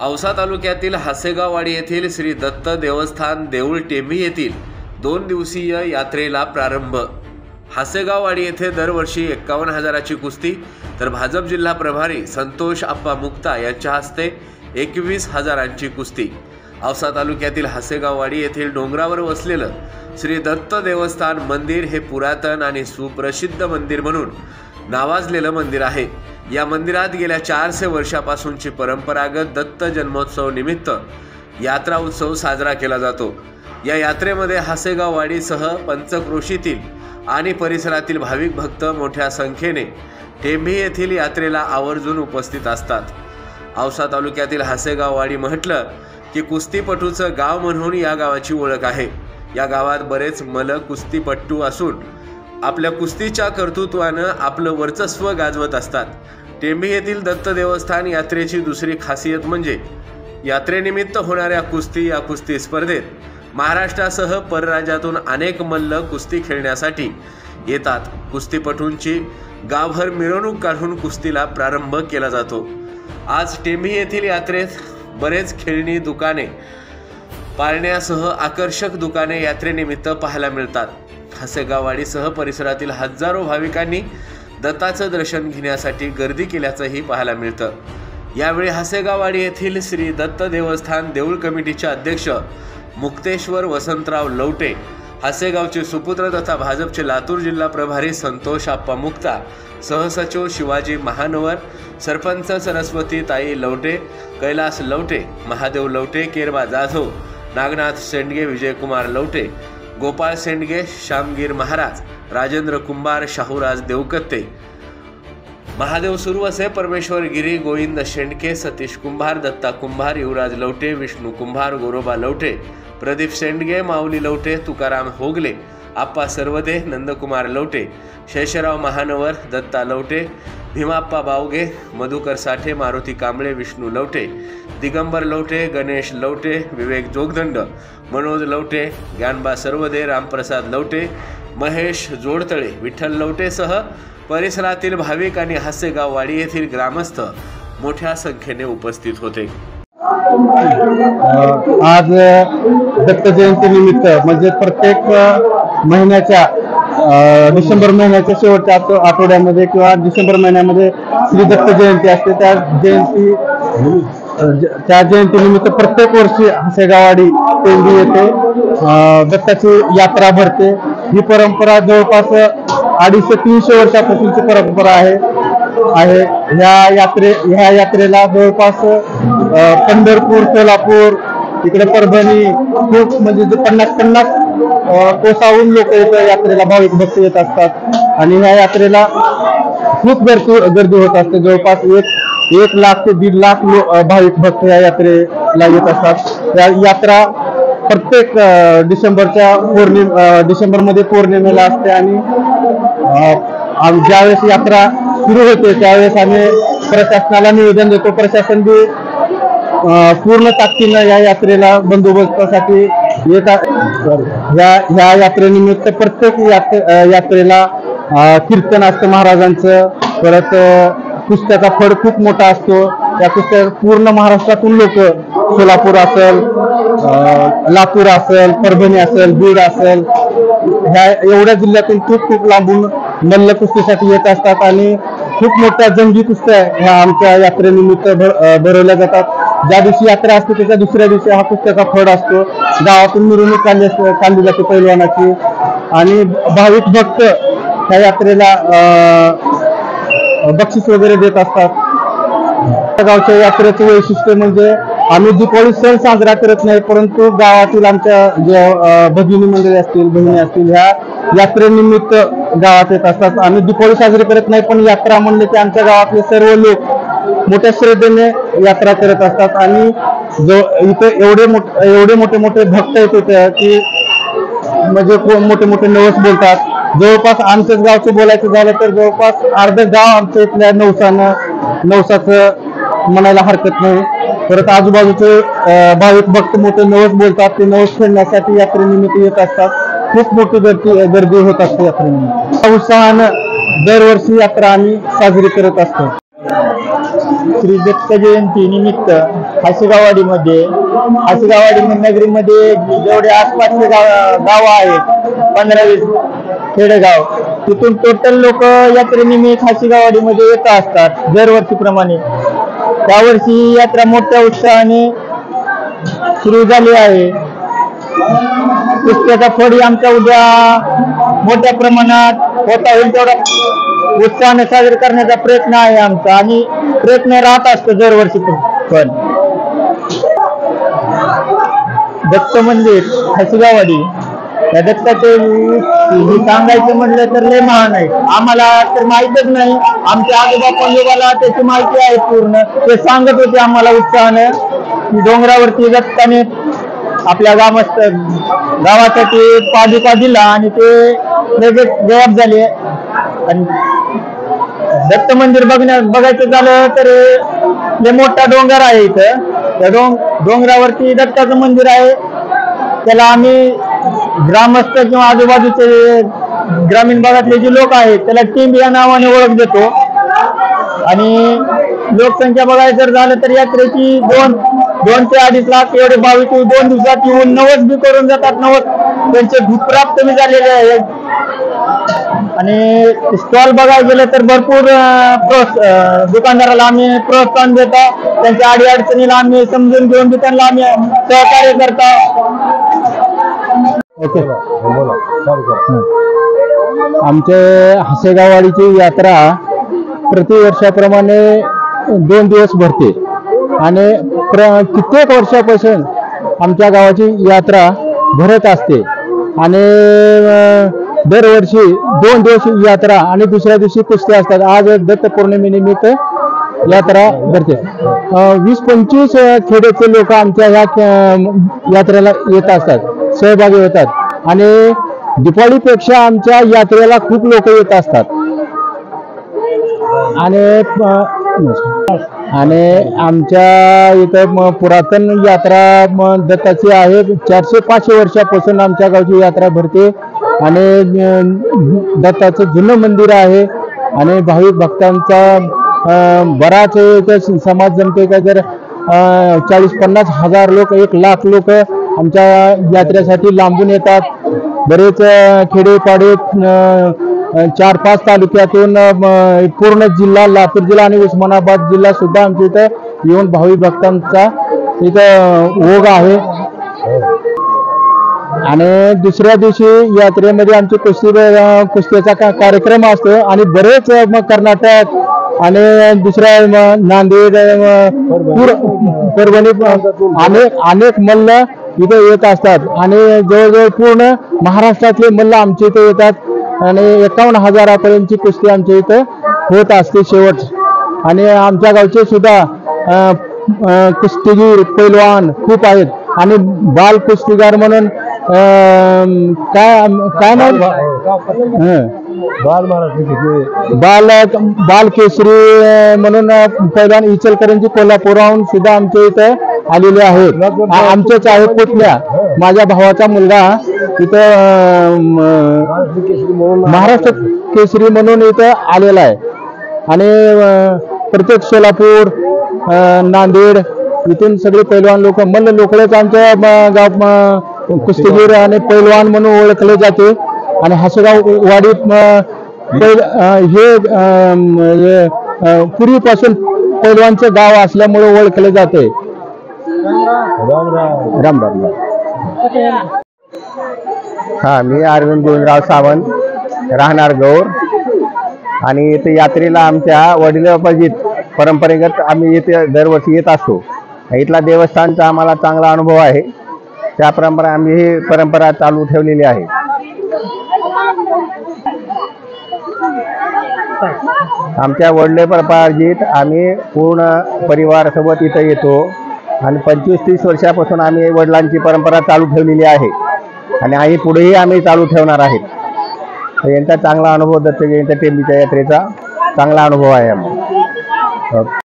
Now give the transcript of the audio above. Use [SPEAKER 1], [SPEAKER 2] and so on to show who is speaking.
[SPEAKER 1] औसा तालुक्यातील हासेगाववाडी येथील श्री दत्त देवस्थान देऊळ टेंभी येथील 2 दिवसीय यात्रेला प्रारंभ। हासेगाववाडी येथे दरवर्षी 51,000ची कुस्ती तर भाजप जिल्हा प्रभारी संतोष आप्पा मुक्ता यांच्या हस्ते 21,000ची कुस्ती। औसा तालुक्यातील हासेगाववाडी येथील डोंगरावर वसलेलं श्री दत्त देवस्थान मंदिर हे पुरातन आणि सुप्रसिद्ध मंदिर म्हणून नावाजलेलं मंदिर आहे। या मंदिरात गेल्या 400 वर्षापासूनची परंपरागत दत्त जन्मोत्सव निमित्त यात्रा उत्सव साजरा केला जातो। या यात्रेमध्ये हासेगाववाडीसह पंचक्रोशीतील आणि परिसरातील भाविक भक्त मोठ्या संख्येने टेंभी येथील यात्रेला आवर्जून उपस्थित असतात। औसा तालुक्यातील हासेगाववाडी म्हटलं की कुस्तीपटूचं गाव म्हणून या गावाची ओळख आहे। या गावात बरेच मल कुस्तीपट्टू असून आपल्या कुस्तीच्या कर्तृत्वानं आपलं वर्चस्व गाजवत असतात। टेंभी येथील दत्त देवस्थान यात्रेची दुसरी खासियत म्हणजे यात्रेनिमित्त होणाऱ्या कुस्ती या कुस्ती स्पर्धेत महाराष्ट्रासह परराज्यातून अनेक मल्ल कुस्ती खेळण्यासाठी येतात। कुस्तीपटूंची गावभर मिरवणूक काढून कुस्तीला प्रारंभ केला जातो। आज टेंभी येथील यात्रेत बरेच खेळणी दुकाने पाळण्यासह आकर्षक दुकाने यात्रेनिमित्त पाहायला मिळतात। हासेगाववाडीसह परिसरातील हजारो भाविकांनी दत्ताचं दर्शन घेण्यासाठी गर्दी केल्याचंही पाहायला मिळतं। यावेळी हासेगाववाडी येथील श्री दत्त देवस्थान देऊळ कमिटीचे अध्यक्ष मुक्तेश्वर वसंतराव लवटे, हासेगावचे सुपुत्र तथा भाजपचे लातूर जिल्हा प्रभारी संतोष आप्पा मुक्ता, सहसचिव शिवाजी महानवर, सरपंच सरस्वती ताई लवटे, कैलास लवटे, महादेव लवटे, केरबा जाधव, नागनाथ शेंडगे, विजयकुमार लवटे, गोपाळ शेंडगे, श्यामगीर महाराज, राजेंद्र कुंभार, शाहूराज देवकत्ते, महादेव सुरवसे, परमेश्वर गिरी, गोविंद शेंडके, सतीश कुंभार, दत्ता कुंभार, युवराज लवटे, विष्णू कुंभार, गोरोबा लवटे, प्रदीप शेंडगे, माऊली लवटे, तुकाराम होगले, आप्पा सर्वदे, नंदकुमार लवटे, शेषराव महानवर, दत्ता लवटे, भीमाप्पा बावगे, मधुकर साठे, मारुती कांबळे, विष्णू लवटे, दिगंबर लवटे, गणेश लवटे, विवेक जोगदंड, मनोज लवटे, ज्ञानबा सर्वदे, रामप्रसाद लवटे, महेश जोडतळे, विठ्ठल लवटेसह परिसरातील भाविक आणि हासेगाववाडी येथील ग्रामस्थ मोठ्या संख्येने उपस्थित होते।
[SPEAKER 2] आज दत्त जयंती निमित्त म्हणजे प्रत्येक महिन्याच्या डिसेंबर महिन्याच्या शेवटच्या आठवड्यामध्ये किंवा डिसेंबर महिन्यामध्ये श्री दत्त जयंती असते। त्या जयंतीनिमित्त प्रत्येक वर्षी हासेगाववाडी टेंभी येथे दत्ताची यात्रा भरते। ही परंपरा जवळपास 250-300 वर्षापासूनची परंपरा आहे। ह्या यात्रेला जवळपास पंढरपूर, सोलापूर, इकडे परभणी खूप म्हणजे 50 कोसाहून लोक इथं यात्रेला भाविक भक्त येत असतात आणि ह्या यात्रेला खूप गर्दी होत असते। जवळपास 1 लाख ते 1.5 लाख भाविक भक्त या यात्रेला येत असतात। या यात्रा प्रत्येक डिसेंबरमध्ये पौर्णिमेला असते आणि ज्यावेळेस यात्रा सुरू होते त्यावेळेस आम्ही प्रशासनाला निवेदन देतो। प्रशासन बी पूर्ण ताकदीनं या यात्रेला बंदोबस्तासाठी येत आहे। या यात्रेनिमित्त प्रत्येक यात्रेला कीर्तन असतं महाराजांचं, परत कुस्त्याचा फड खूप मोठा असतो। त्या कुस्त्या पूर्ण महाराष्ट्रातून लोक, सोलापूर असेल, लातूर असेल, परभणी असेल, बीड असेल, ह्या एवढ्या जिल्ह्यातून खूप लांबून मल्ल कुस्तीसाठी येत असतात आणि खूप मोठ्या जंगी कुस्त्या ह्या आमच्या यात्रेनिमित्त भरवल्या जातात। ज्या दिवशी यात्रा असते त्याच्या दुसऱ्या दिवशी हा कुस्त्याचा फड असतो। गावातून मिरवणूक काढली जाते पैलवानाची आणि भाविक भक्त ह्या यात्रेला बक्षीस वगैरे देत असतात। गावच्या यात्रेचं वैशिष्ट्य म्हणजे आम्ही दीपावली सण साजरा करत नाही, परंतु गावातील आमच्या ज्या भगिनी मंडळी असतील, बहिणी असतील, ह्या यात्रेनिमित्त गावात येत असतात। आम्ही दीपावली साजरी करत नाही, पण यात्रा म्हणले की आमच्या गावातले सर्व लोक मोठ्या श्रद्धेने यात्रा करत असतात आणि इथं एवढे मोठे भक्त येत होते की म्हणजे मोठे नवस बोलतात। जवळपास आमच्याच गावचं बोलायचं झालं तर जवळपास अर्धं गाव आमच्या इथल्या नवसाचं म्हणायला हरकत नाही। परत आजूबाजूचे भाविक भक्त मोठे नवस बोलतात, ते नवस खेळण्यासाठी यात्रेनिमित्त येत असतात। खूप मोठी गर्दी होत असते यात्रेनिमित्त। उत्साहानं दरवर्षी यात्रा आम्ही साजरी करत असतो। श्री दत्त जयंती निमित्त हासेगाववाडीमध्ये नगरीमध्ये जेवढे आसपासचे गाव आहेत 15-20 खेडेगाव, तिथून टोटल लोक यात्रेनिमित्त हासेगाववाडीमध्ये येत असतात दरवर्षीप्रमाणे. त्यावर्षी यात्रा मोठ्या उत्साहाने सुरू झाली आहे. कुस्त्याचा फळी आमच्या उद्या मोठ्या प्रमाणात होता होईल तेवढा उत्साहाने साजरा करण्याचा प्रयत्न आहे आमचा, आणि प्रयत्न राहत असतो दरवर्षी. पण दत्त मंदिर हासेगाववाडी या दत्ताचे सांगायचं म्हटलं तर लय महान आहे. आम्हाला तर माहितच नाही, आमच्या आजोबा पंजोबाला त्याची माहिती आहे पूर्ण. ते सांगत होते आम्हाला उत्साहानं की डोंगरावरती दत्ताने आपल्या गावासाठी पादुका दिला आणि ते लगेच गायब झाले. आणि दत्त मंदिर बघायचं झालं तर लय मोठा डोंगर आहे इथं. त्या डोंगरावरती दत्ताचं मंदिर आहे. त्याला आम्ही ग्रामस्थ किंवा आजूबाजूचे ग्रामीण भागातले जे लोक आहेत त्याला टिंब या नावाने ओळख देतो. आणि लोकसंख्या बघायचं जर झालं तर यात्रेची 2 ते 2.5 लाख एवढे भाविक 2 दिवसात येऊन नवस बी करून जातात. नवस त्यांचे भूतप्राप्त बी झालेले आहेत. आणि स्टॉल बघायला गेलं तर भरपूर दुकानदाराला आम्ही प्रोत्साहन देतो. त्यांच्या अडीअडचणीला आम्ही समजून घेऊन त्यांना आम्ही सहकार्य करतो. आमचे हासेगाववाडीची यात्रा प्रतिवर्षाप्रमाणे 2 दिवस भरते आणि कित्येक वर्षापासून आमच्या गावाची यात्रा भरत असते. आणि दरवर्षी 2 दिवस यात्रा आणि दुसऱ्या दिवशी कुस्त्या असतात. आज दत्त पौर्णिमेनिमित्त यात्रा भरते. 20-25 खेड्याचे लोक आमच्या ह्या यात्रेला येत असतात, सहभागी होतात. आणि दिवाळीपेक्षा आमच्या यात्रेला खूप लोक येत असतात. आणि आमच्या इथं पुरातन यात्रा दत्ताची आहे. 400-500 वर्षापासून आमच्या गावची यात्रा भरते. आणि दत्ताचं जुनं मंदिर आहे. आणि भाविक भक्तांचा बराच समाज जमते का जर 40-50 हजार लोक 1 लाख लोक आमच्या यात्रेसाठी लांबून येतात. बरेच खेडेपाडे 4-5 तालुक्यातून पूर्ण जिल्हा लातूर जिल्हा आणि उस्मानाबाद जिल्हा सुद्धा आमच्या इथं येऊन भाविक भक्तांचा इथं ओघ आहे. आणि दुसऱ्या दिवशी यात्रेमध्ये आमची कुस्तीचा कार्यक्रम असतो. आणि बरेच कर्नाटक आणि दुसऱ्या नांदेड परभणी अनेक मल्ल इथे येत असतात. आणि जवळजवळ पूर्ण महाराष्ट्रातले मल्ल आमच्या इथे येतात. आणि 51,000पर्यंतची कुस्ती आमच्या इथं होत असते शेवट. आणि आमच्या गावचे सुद्धा कुस्तीगीर पैलवान खूप आहेत. आणि बाल कुस्तीगार म्हणून काय नाव बाल केसरी म्हणून पैलवान इचलकरंजी कोल्हापूरहून सुद्धा आमच्या इथं आलेले आहेत. आमचेच आहेत पुतण्या. माझ्या भावाचा मुलगा इथं महाराष्ट्र केसरी म्हणून इथं आलेला आहे. आणि प्रत्येक सोलापूर नांदेड इथून सगळे पैलवान लोक मल्ल लोकच आमच्या गाव कुस्तीगीर आणि पैलवान म्हणून ओळखले जाते. आणि हासेगाव वाडीत हे पूर्वीपासून पैलवानचं गाव असल्यामुळे ओळखले जाते. राम राम.
[SPEAKER 3] हा, मी अरविंद गोविंदराव सावंत, राहणार गौर. आणि इथे यात्रेला आमच्या वडिलोपार्जित परंपरेगत आम्ही इथे दरवर्षी येत असतो. इथला देवस्थानचा आम्हाला चांगला अनुभव आहे. त्याप्रमाणे आम्ही ही परंपरा चालू ठेवलेली आहे. आमच्या वडिलोपार्जित आम्ही पूर्ण परिवारासोबत इथं येतो. आणि 25-30 वर्षापासून आम्ही वडिलांची परंपरा चालू ठेवलेली आहे. आणि पुढेही आम्ही चालू ठेवणार आहेत. तर यांचा चांगला अनुभव दत्त जयंती टेंबीच्या यात्रेचा चांगला अनुभव आहे आम्हाला.